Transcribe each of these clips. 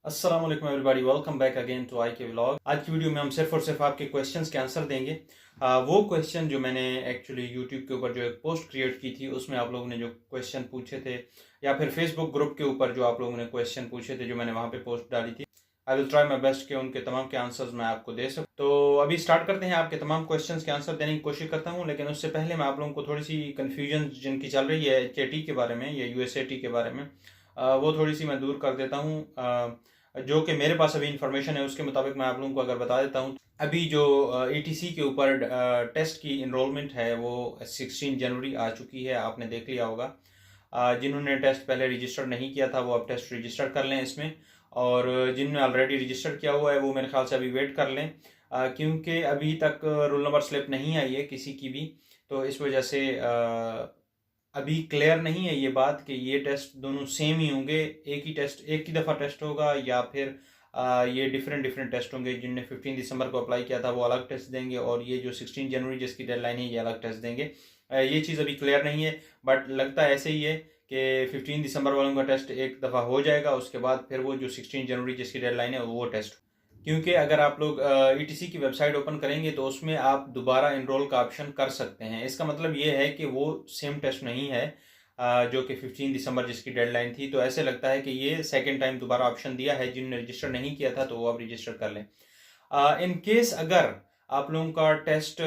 अस्सलाम वालेकुम everybody, welcome back again to I K vlog. आज की वीडियो में हम सिर्फ और सिर्फ आपके क्वेश्चंस के आंसर देंगे। वो क्वेश्चन जो मैंने एक्चुअली यूट्यूब के ऊपर जो एक पोस्ट क्रिएट की थी, उसमें आप लोगों ने जो क्वेश्चन पूछे थे, या फिर फेसबुक ग्रुप के ऊपर जो आप लोगों ने क्वेश्चन पूछे थे, जो मैंने वहाँ पे पोस्ट डाली थी, I will try my best कि उनके तमाम के आंसर्स मैं आपको दे सकूँ। तो अभी स्टार्ट करते हैं। आपके तमाम क्वेश्चन के आंसर देने की कोशिश करता हूँ, लेकिन उससे पहले मैं आप लोगों को थोड़ी सी कन्फ्यूजन जिनकी चल रही है HAT के बारे में या USAT के बारे में, वो थोड़ी सी मैं दूर कर देता हूँ। जो कि मेरे पास अभी इंफॉर्मेशन है उसके मुताबिक मैं आप लोगों को अगर बता देता हूँ। अभी जो ATC के ऊपर टेस्ट की इनरोलमेंट है वो 16 जनवरी आ चुकी है, आपने देख लिया होगा। जिन्होंने टेस्ट पहले रजिस्टर नहीं किया था वो अब टेस्ट रजिस्टर कर लें इसमें, और जिनने ऑलरेडी रजिस्टर किया हुआ है वो मेरे ख्याल से अभी वेट कर लें, क्योंकि अभी तक रोल नंबर स्लिप नहीं आई है किसी की भी। तो इस वजह से अभी क्लियर नहीं है ये बात कि ये टेस्ट दोनों सेम ही होंगे, एक ही टेस्ट एक ही दफ़ा टेस्ट होगा, या फिर ये डिफरेंट डिफरेंट टेस्ट होंगे। जिनने 15 दिसंबर को अप्लाई किया था वो अलग टेस्ट देंगे, और ये जो 16 जनवरी जिसकी डेडलाइन है ये अलग टेस्ट देंगे। ये चीज़ अभी क्लियर नहीं है, बट लगता है ऐसे ही है कि 15 दिसंबर वालों का टेस्ट एक दफ़ा हो जाएगा, उसके बाद फिर वो जो 16 जनवरी जिसकी डेडलाइन है वो टेस्ट। क्योंकि अगर आप लोग ETC की वेबसाइट ओपन करेंगे तो उसमें आप दोबारा इनरोल का ऑप्शन कर सकते हैं। इसका मतलब ये है कि वो सेम टेस्ट नहीं है जो कि 15 दिसंबर जिसकी डेडलाइन थी। तो ऐसे लगता है कि ये सेकेंड टाइम दोबारा ऑप्शन दिया है। जिनने रजिस्टर नहीं किया था तो वो अब रजिस्टर कर लें। इन केस अगर आप लोगों का टेस्ट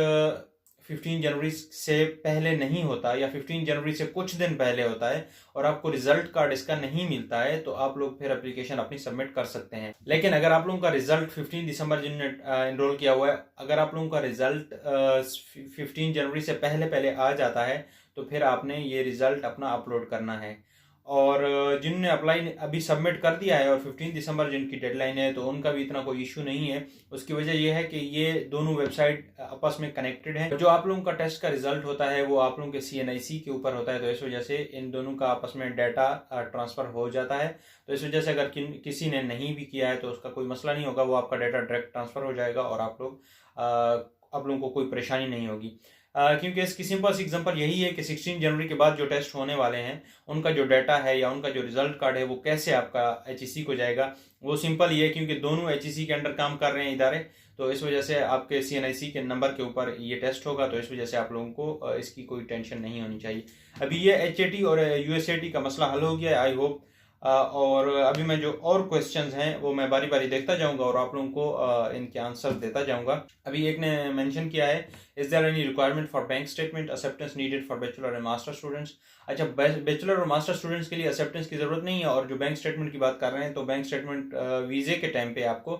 15 जनवरी से पहले नहीं होता, या 15 जनवरी से कुछ दिन पहले होता है, और आपको रिजल्ट कार्ड इसका नहीं मिलता है, तो आप लोग फिर एप्लीकेशन अपनी सबमिट कर सकते हैं। लेकिन अगर आप लोगों का रिजल्ट 15 दिसंबर जिनने इनरोल किया हुआ है, अगर आप लोगों का रिजल्ट 15 जनवरी से पहले पहले आ जाता है तो फिर आपने ये रिजल्ट अपना अपलोड करना है। और जिनने अप्लाई अभी सबमिट कर दिया है और 15 दिसंबर जिनकी डेडलाइन है, तो उनका भी इतना कोई इशू नहीं है। उसकी वजह यह है कि ये दोनों वेबसाइट आपस में कनेक्टेड है। जो आप लोगों का टेस्ट का रिजल्ट होता है वो आप लोगों के CNIC के ऊपर होता है, तो इस वजह से इन दोनों का आपस में डाटा ट्रांसफर हो जाता है। तो इस वजह से अगर किसी ने नहीं भी किया है तो उसका कोई मसला नहीं होगा, वो आपका डाटा डायरेक्ट ट्रांसफर हो जाएगा और आप लोगों को कोई परेशानी नहीं होगी। क्योंकि इसकी सिंपल सी एग्जांपल यही है कि 16 जनवरी के बाद जो टेस्ट होने वाले हैं उनका जो डाटा है या उनका जो रिजल्ट कार्ड है वो कैसे आपका HEC को जाएगा। वो सिंपल ही है, क्योंकि दोनों HEC के अंडर काम कर रहे हैं इदारे, तो इस वजह से आपके CNIC के नंबर के ऊपर ये टेस्ट होगा। तो इस वजह से आप लोगों को इसकी कोई टेंशन नहीं होनी चाहिए। अभी ये HAT और USAT का मसला हल हो गया है, आई होप। और अभी मैं जो और क्वेश्चंस हैं वो मैं बारी बारी देखता जाऊंगा और आप लोगों को इनके आंसर देता जाऊंगा। अभी एक ने मेंशन किया है, is there any requirement for bank statement acceptance needed for bachelor and master students. अच्छा, बैचलर और मास्टर स्टूडेंट्स के लिए एक्सेप्टेंस की जरूरत नहीं है। और जो बैंक स्टेटमेंट की बात कर रहे हैं, तो बैंक स्टेटमेंट वीजे के टाइम पे आपको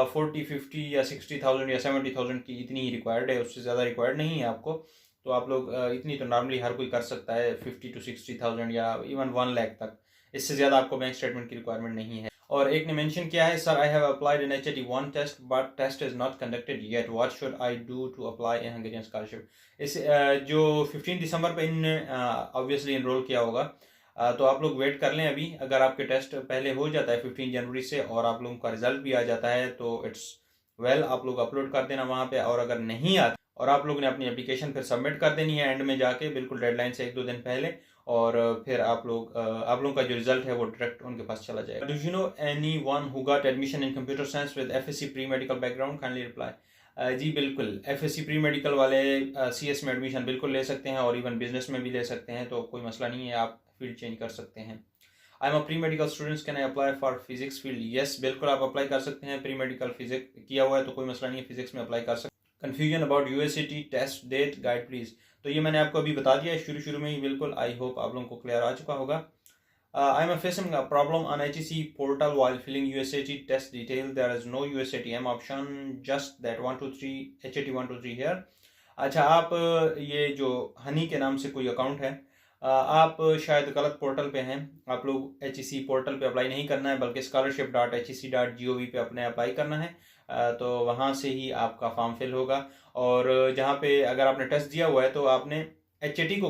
40, 50 या 60,000 या 70,000 की इतनी ही रिक्वायर्ड है, उससे ज़्यादा रिक्वायर्ड नहीं है आपको। तो आप लोग इतनी तो नॉर्मली हर कोई कर सकता है, 50 to 60,000 या इवन 1 लाख तक। इससे ज़्यादा आपको बैंक स्टेटमेंट की रिक्वायरमेंट नहीं है। और एक ने मेंशन किया है, sir I have applied in HAT 1 test but test is not conducted yet, what should I do to apply in Hungarian scholarship. इस जो 15 दिसंबर पे इनने ऑब्वियसली इनरोल किया होगा, तो आप लोग वेट कर लें। अभी अगर आपके टेस्ट पहले हो जाता है 15 जनवरी से और आप लोगों का रिजल्ट भी आ जाता है तो इट्स वेल, आप लोग अपलोड कर देना वहाँ पे। और अगर नहीं आता और आप लोगों ने अपनी एप्लीकेशन फिर सबमिट कर देनी है एंड में जाके, बिल्कुल डेडलाइन से 1-2 दिन पहले, और फिर आप लोगों का जो रिजल्ट है वो डायरेक्ट उनके पास चला जाएगा। Do you know any one who got admission in computer science with FSC pre medical background, kindly reply. जी बिल्कुल, FSC प्री मेडिकल वाले CS में एडमिशन बिल्कुल ले सकते हैं, और इवन बिजनेस में भी ले सकते हैं, तो कोई मसला नहीं है, आप फील्ड चेंज कर सकते हैं। I am a pre medical students, can I apply for physics field. Yes बिल्कुल, आप अप्लाई कर सकते हैं। प्री मेडिकल फिजिक्स किया हुआ है तो कोई मसला नहीं है, फिजिक्स में अप्लाई कर सकते हैं। Confusion about USAT test date guide please. तो ये मैंने आपको अभी बता दिया है शुरू शुरू में ही, बिल्कुल। आई होप आप लोगों को क्लियर आ चुका होगा। I am facing a problem on HEC portal while filling USAT test detail. There is no USATM option, just that 1 2 3 HAT 1 2 3 here. अच्छा, आप ये जो हनी के नाम से कोई अकाउंट है, आप शायद गलत पोर्टल पे हैं। आप लोग HEC पोर्टल पे अप्लाई नहीं करना है, बल्कि scholarship.hec.gov पे अपने अप्लाई करना है। तो वहाँ से ही आपका फॉर्म फिल होगा, और जहाँ पे अगर आपने टेस्ट दिया हुआ है तो आपने HAT को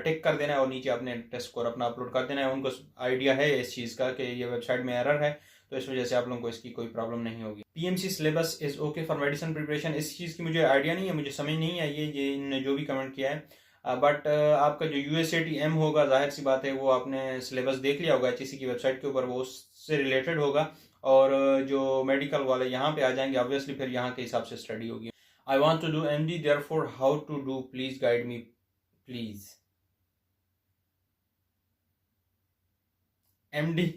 टिक कर देना है और नीचे अपने टेस्ट स्कोर अपना अपलोड कर देना है। उनको आइडिया है इस चीज़ का कि ये वेबसाइट में एरर है, तो इस वजह से आप लोगों को इसकी कोई प्रॉब्लम नहीं होगी। PMC syllabus is okay for medicine preparation, इस चीज़ की मुझे आइडिया नहीं है, मुझे समझ नहीं आई है ये इनने जो भी कमेंट किया है। बट आपका जो USAT-M होगा, जाहिर सी बात है वो आपने सिलेबस देख लिया होगा HEC की वेबसाइट के ऊपर, वो उससे रिलेटेड होगा। और जो मेडिकल वाले यहाँ पे आ जाएंगे, ऑब्वियसली फिर यहाँ के हिसाब से स्टडी होगी। I want to do MD, therefore how to do, please guide me please. MD,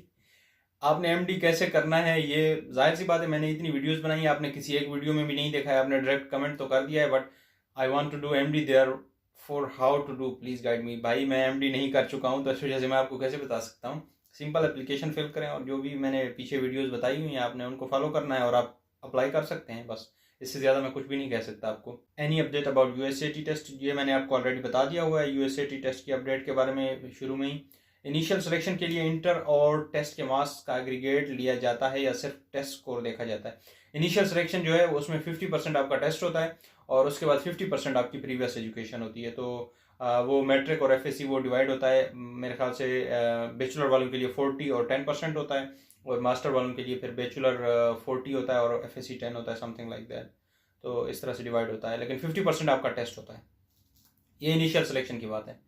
आपने MD कैसे करना है, ये जाहिर सी बात है, मैंने इतनी वीडियोस बनाई है, आपने किसी एक वीडियो में भी नहीं देखा है, आपने डायरेक्ट कमेंट तो कर दिया है, but I want to do MD, therefore how to do, please guide me. भाई मैं MD नहीं कर चुका हूँ, तो इस वजह से मैं आपको कैसे बता सकता हूँ। सिंपल एप्लीकेशन फिल करें और जो भी मैंने पीछे वीडियोज़ बताई हुई हैं आपने उनको फॉलो करना है और आप अप्लाई कर सकते हैं, बस इससे ज़्यादा मैं कुछ भी नहीं कह सकता आपको। Any update about USAT test, ये मैंने आपको ऑलरेडी बता दिया हुआ है USAT टेस्ट की अपडेट के बारे में शुरू में ही। इनिशियल सिलेक्शन के लिए इंटर और टेस्ट के मार्क्स का एग्रीगेट लिया जाता है या सिर्फ टेस्ट स्कोर देखा जाता है। इनिशियल सिलेक्शन जो है उसमें 50% आपका टेस्ट होता है और उसके बाद 50% आपकी प्रीवियस एजुकेशन होती है। तो वो मैट्रिक और FSC वो डिवाइड होता है, मेरे ख्याल से बैचलर वालों के लिए 40 और 10% होता है, और मास्टर वालों के लिए फिर बैचलर 40 होता है और FSC 10 होता है, समथिंग लाइक दैट। तो इस तरह से डिवाइड होता है, लेकिन 50% आपका टेस्ट होता है। ये इनिशियल सिलेक्शन की बात है।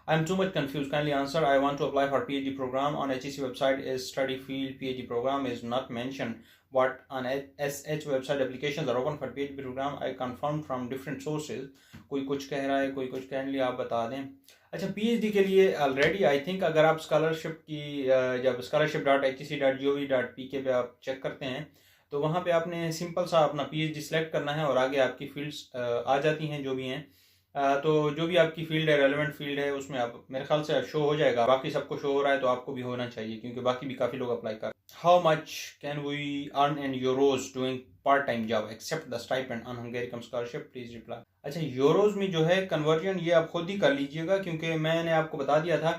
I'm too much confused. Kindly answer. I want to apply for PhD program on HEC website. Is study field PhD program is not mentioned, but on SH website applications are open for PhD program. I confirmed from different sources. कोई कुछ कह रहा है, कोई कुछ कह लिया, आप बता दें। अच्छा, PhD के लिए ऑलरेडी आई थिंक अगर आप स्कॉलरशिप की जब scholarship.hec.gov.pk पे आप चेक करते हैं तो वहाँ पे आपने सिंपल सा अपना PhD सेलेक्ट करना है और आगे आपकी फील्ड्स आ जाती हैं जो भी हैं। तो जो भी आपकी फील्ड है, रेलेवेंट फील्ड है, उसमें आप मेरे ख्याल से शो हो जाएगा। बाकी सबको शो हो रहा है तो आपको भी होना चाहिए, क्योंकि बाकी भी काफ़ी लोग अप्लाई कर। How much can we earn in euros doing part time job except the stipend on Hungary cum scholarship, please reply. अच्छा, यूरोज में जो है कन्वर्जन ये आप खुद ही कर लीजिएगा, क्योंकि मैंने आपको बता दिया था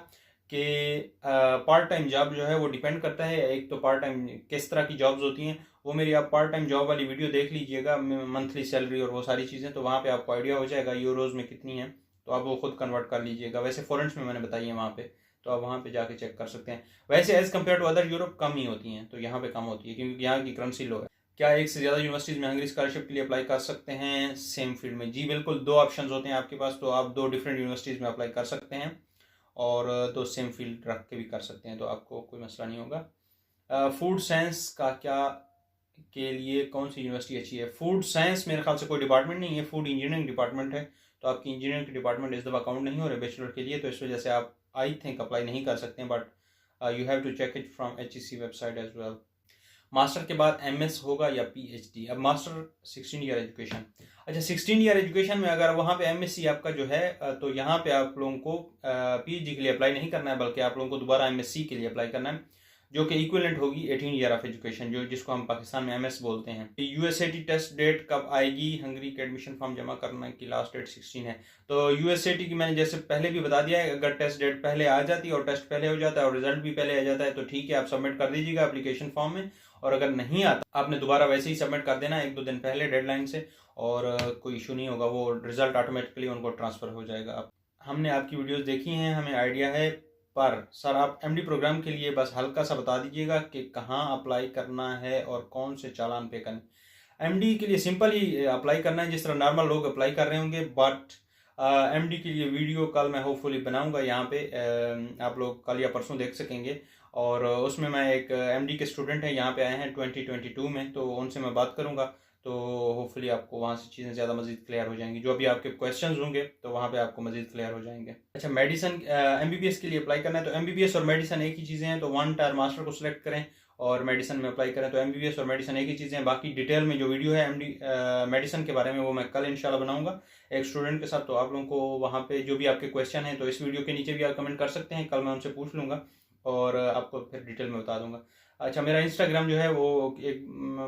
कि पार्ट टाइम जॉब जो है वो डिपेंड करता है, एक तो पार्ट टाइम किस तरह की जॉब्स होती हैं, वो मेरी आप पार्ट टाइम जॉब वाली वीडियो देख लीजिएगा, मंथली सैलरी और वो सारी चीज़ें, तो वहाँ पे आपको आइडिया हो जाएगा यूरोज़ में कितनी है, तो आप वो खुद कन्वर्ट कर लीजिएगा। वैसे फॉरेंस में मैंने बताई है वहाँ पे, तो आप वहाँ पे जाके चेक कर सकते हैं। वैसे as compare to other Europe कम ही होती हैं, तो यहाँ पे कम होती है क्योंकि यहाँ की करेंसी लो है। क्या एक से ज़्यादा यूनिवर्सिटीज़ में हंगरी स्कॉलरशिप के लिए अप्लाई कर सकते हैं सेम फील्ड में? जी बिल्कुल, 2 ऑप्शन होते हैं आपके पास, तो आप 2 डिफरेंट यूनिवर्सिटीज़ में अप्लाई कर सकते हैं और 2 सेम फील्ड रख के भी कर सकते हैं, तो आपको कोई मसला नहीं होगा। फूड साइंस का क्या के लिए कौन सी यूनिवर्सिटी अच्छी है? फूड साइंस मेरे ख्याल से कोई डिपार्टमेंट नहीं है, फूड इंजीनियरिंग डिपार्टमेंट है, तो आपकी इंजीनियरिंग की डिपार्टमेंट इस दफ़ा काउंट नहीं हो रहे बैचलर के लिए, तो इस वजह से आप आई थिंक अप्लाई नहीं कर सकते हैं, but you have to check it from HEC website as well. Master के बाद MS होगा या PhD? अब मास्टर 16 ईयर एजुकेशन, अच्छा 16 ईयर एजुकेशन में अगर वहाँ पे MSc आपका जो है तो यहाँ पे आप लोगों को PhD के लिए अप्लाई नहीं करना है, बल्कि आप लोगों को दोबारा MSc के लिए अप्लाई करना है, जो कि इक्विवेलेंट होगी 18 ईयर ऑफ एजुकेशन, जो जिसको हम पाकिस्तान में MS बोलते हैं। USAT टेस्ट डेट कब आएगी? हंगरी के एडमिशन फॉर्म जमा करने की लास्ट डेट 16 है। तो USAT की मैंने जैसे पहले भी बता दिया है, अगर टेस्ट डेट पहले आ जाती है और टेस्ट पहले हो जाता है और रिजल्ट भी पहले आ जाता है तो ठीक है, आप सबमिट कर दीजिएगा एप्लीकेशन फॉर्म में, और अगर नहीं आता आपने दोबारा वैसे ही सबमिट कर देना 1-2 दिन पहले डेडलाइन से, और कोई इशू नहीं होगा, वो रिजल्ट ऑटोमेटिकली उनको ट्रांसफ़र हो जाएगा। हमने आपकी वीडियोस देखी हैं, हमें आइडिया है, पर सर आप MD प्रोग्राम के लिए बस हल्का सा बता दीजिएगा कि कहाँ अप्लाई करना है और कौन से चालान पे करने। MD के लिए सिंपल ही अप्लाई करना है, जिस तरह नॉर्मल लोग अप्लाई कर रहे होंगे, बट MD के लिए वीडियो कल मैं होपफुली बनाऊंगा, यहाँ पे आप लोग कल या परसों देख सकेंगे, और उसमें मैं एक MD के स्टूडेंट हैं यहाँ पे आए हैं 2022 में, तो उनसे मैं बात करूँगा, तो होपफुली आपको वहाँ से चीज़ें ज़्यादा मज़ीद क्लियर हो जाएंगी, जो भी आपके क्वेश्चंस होंगे तो वहाँ पे आपको मज़ीद क्लियर हो जाएंगे। अच्छा, मेडिसिन MBBS के लिए अप्लाई करना है, तो MBBS और मेडिसिन एक ही चीज़ें हैं, तो 1 टायर मास्टर को सिलेक्ट करें और मेडिसिन में अप्लाई करें, तो MBBS और मेडिसिन एक ही चीज़ें हैं। बाकी डिटेल में जो वीडियो है मेडिसिन के बारे में वो मैं कल इंशाल्लाह बनाऊंगा एक स्टूडेंट के साथ, तो आप लोगों को वहाँ पे जो भी आपके क्वेश्चन हैं तो इस वीडियो के नीचे भी आप कमेंट कर सकते हैं, कल मैं उनसे पूछ लूँगा और आपको फिर डिटेल में बता दूंगा। अच्छा, मेरा इंस्टाग्राम जो है वो एक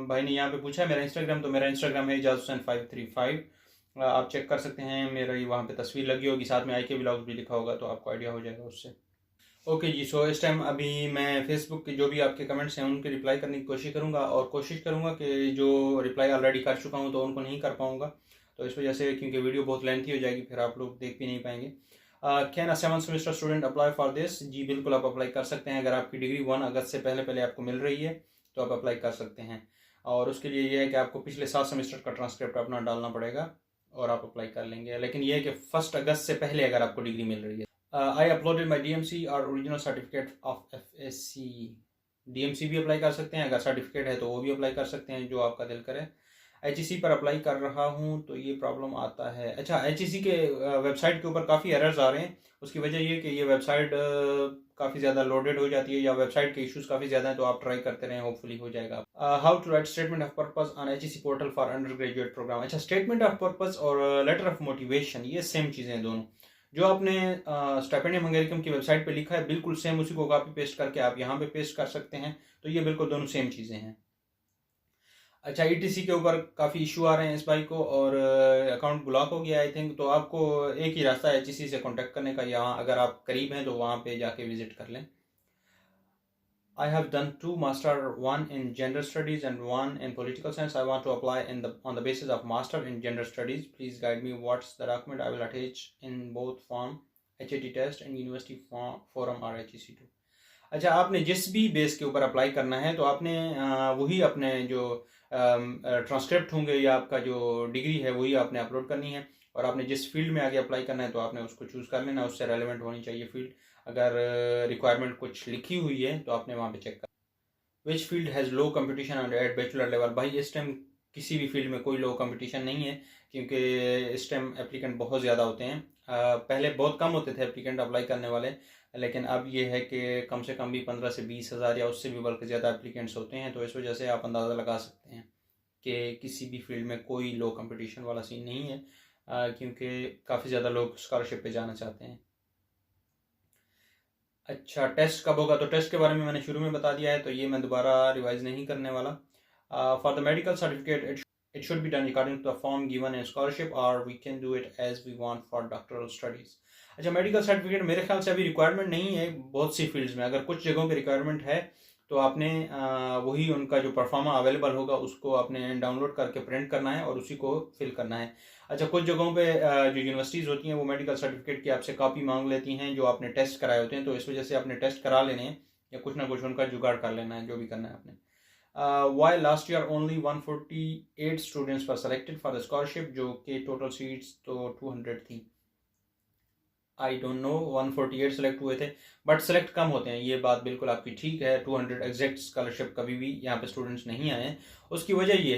भाई ने यहाँ पे पूछा है मेरा इंस्टाग्राम, तो मेरा इंस्टाग्राम है एजाज हुसैन 535, आप चेक कर सकते हैं, मेरी वहाँ पे तस्वीर लगी होगी, साथ में IK व्लॉग्स भी लिखा होगा, तो आपको आइडिया हो जाएगा उससे। ओके जी, सो इस टाइम अभी मैं फेसबुक के जो भी आपके कमेंट्स हैं उनके रिप्लाई करने की कोशिश करूँगा, और कोशिश करूँगा कि जो रिप्लाई ऑलरेडी कर चुका हूँ तो उनको नहीं कर पाऊँगा, तो इस वजह से, क्योंकि वीडियो बहुत लेंथी हो जाएगी, फिर आप लोग देख भी नहीं पाएंगे। Can a 7th semester student apply for this? जी बिल्कुल, आप अप्लाई कर सकते हैं, अगर आपकी डिग्री 1 अगस्त से पहले आपको मिल रही है तो आप अप्लाई कर सकते हैं, और उसके लिए ये है कि आपको पिछले 7 सेमेस्टर का ट्रांसक्रिप्ट अपना डालना पड़ेगा, और आप अप्लाई कर लेंगे। लेकिन ये है कि 1 अगस्त से पहले अगर आपको डिग्री मिल रही है। आई अपलोडेड माई DMC और original certificate of FSC। DMC भी अप्लाई कर सकते हैं, अगर सर्टिफिकेट है तो वो भी अप्लाई कर सकते हैं, जो आपका दिल करे। HEC पर अप्लाई कर रहा हूँ तो ये प्रॉब्लम आता है। अच्छा, HEC के वेबसाइट के ऊपर काफ़ी एरर्स आ रहे हैं। उसकी वजह ये कि ये वेबसाइट काफ़ी ज़्यादा लोडेड हो जाती है या वेबसाइट के इश्यूज काफ़ी ज़्यादा हैं, तो आप ट्राई करते रहें, होपफुली हो जाएगा। How to write statement of purpose on HEC portal for undergraduate program. अच्छा, स्टेटमेंट ऑफ पर्पस और लेटर ऑफ मोटिवेशन ये सेम चीज़ें हैं दोनों। जो आपने स्टाइपेंडियम हंगेरियम की वेबसाइट पे लिखा है बिल्कुल सेम उसी को कॉपी पेस्ट करके आप यहाँ पे पेस्ट कर सकते हैं। तो ये बिल्कुल दोनों सेम चीज़ें हैं। अच्छा, ETC के ऊपर काफ़ी इशू आ रहे हैं इस भाई को, और अकाउंट ब्लॉक हो गया आई थिंक। तो आपको एक ही रास्ता है HEC से कांटेक्ट करने का, यहाँ अगर आप करीब हैं तो वहाँ पे जाके विजिट कर लें। I have done 2 master, one in gender studies and one in political science. I want to apply on the basis of master in gender studies. Please guide me. What's the document I will attach in both form, HAT test and university forum or HEC2? अच्छा, आपने जिस भी base के ऊपर apply करना है तो आपने वही अपने जो ट्रांसक्रिप्ट होंगे या आपका जो डिग्री है वही आपने अपलोड करनी है, और आपने जिस फील्ड में आगे अप्लाई करना है तो आपने उसको चूज़ कर लेना, उससे रेलेवेंट होनी चाहिए फील्ड। अगर रिक्वायरमेंट कुछ लिखी हुई है तो आपने वहाँ पे चेक कर। Which field has low competition eight bachelor level. भाई इस टाइम किसी भी फील्ड में कोई लो कंपटीशन नहीं है, क्योंकि इस टाइम एप्लीकेंट बहुत ज़्यादा होते हैं। पहले बहुत कम होते थे एप्लीकेंट अप्लाई करने वाले, लेकिन अब ये है कि कम से कम भी 15 से 20 हज़ार या उससे भी बल्कि ज़्यादा एप्लीकेंट्स होते हैं। तो इस वजह से आप अंदाज़ा लगा सकते हैं कि किसी भी फील्ड में कोई लो कंपटीशन वाला सीन नहीं है, क्योंकि काफ़ी ज़्यादा लोग स्कॉलरशिप पे जाना चाहते हैं। अच्छा, टेस्ट कब होगा? तो टेस्ट के बारे में मैंने शुरू में बता दिया है, तो ये मैं दोबारा रिवाइज नहीं करने वाला। For the medical certificate it should be done according to the form given in scholarship, or we can do it as we want for doctoral studies. अच्छा, मेडिकल सर्टिफिकेट मेरे ख्याल से अभी रिक्वायरमेंट नहीं है बहुत सी फील्ड्स में। अगर कुछ जगहों पे रिक्वायरमेंट है तो आपने वही उनका जो परफॉर्मा अवेलेबल होगा उसको आपने डाउनलोड करके प्रिंट करना है और उसी को फिल करना है। अच्छा, कुछ जगहों पे जो यूनिवर्सिटीज़ होती हैं वो मेडिकल सर्टिफिकेट की आपसे कॉपी मांग लेती हैं जो आपने टेस्ट कराए होते हैं, तो इस वजह से आपने टेस्ट करा लेने हैं या कुछ ना कुछ उनका जुगाड़ कर लेना है, जो भी करना है आपने। Why last year only 148 students were selected for the scholarship, जो कि टोटल सीट्स तो 200 थी। आई डोंट नो, 148 सेलेक्ट हुए थे, बट सेलेक्ट कम होते हैं, ये बात बिल्कुल आपकी ठीक है। 200 एग्जैक्ट स्कॉलरशिप कभी भी यहाँ पे स्टूडेंट्स नहीं आए हैं। उसकी वजह ये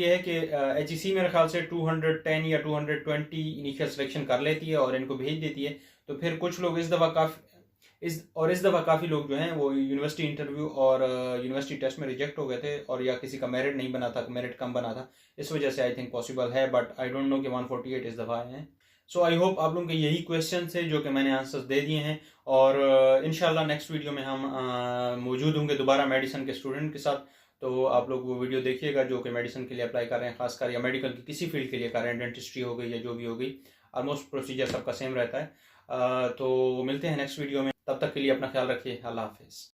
है कि HEC मेरे ख्याल से 210 या 220 इनिशियल सिलेक्शन कर लेती है और इनको भेज देती है। तो फिर कुछ लोग इस दफ़ा काफ़ी लोग जो हैं वो यूनिवर्सिटी इंटरव्यू और यूनिवर्सिटी टेस्ट में रिजेक्ट हो गए थे, और या किसी का मेरिट नहीं बना था, मेरिट कम बना था, इस वजह से आई थिंक पॉसिबल है, बट आई डोंट नो कि 148 इस दफ़ा आए हैं। सो आई होप आप लोगों के यही क्वेश्चन थे जो कि मैंने आंसर्स दे दिए हैं, और इंशाल्लाह नेक्स्ट वीडियो में हम मौजूद होंगे दोबारा मेडिसिन के स्टूडेंट के साथ। तो आप लोग वो वीडियो देखिएगा जो कि मेडिसिन के लिए अप्लाई कर रहे हैं, खासकर या मेडिकल की किसी फील्ड के लिए कर रहे हैं, डेंटिस्ट्री हो गई या जो भी हो गई, ऑलमोस्ट प्रोसीजर सबका सेम रहता है। तो मिलते हैं नेक्स्ट वीडियो में, तब तक के लिए अपना ख्याल रखिए। अल्लाह हाफिज़।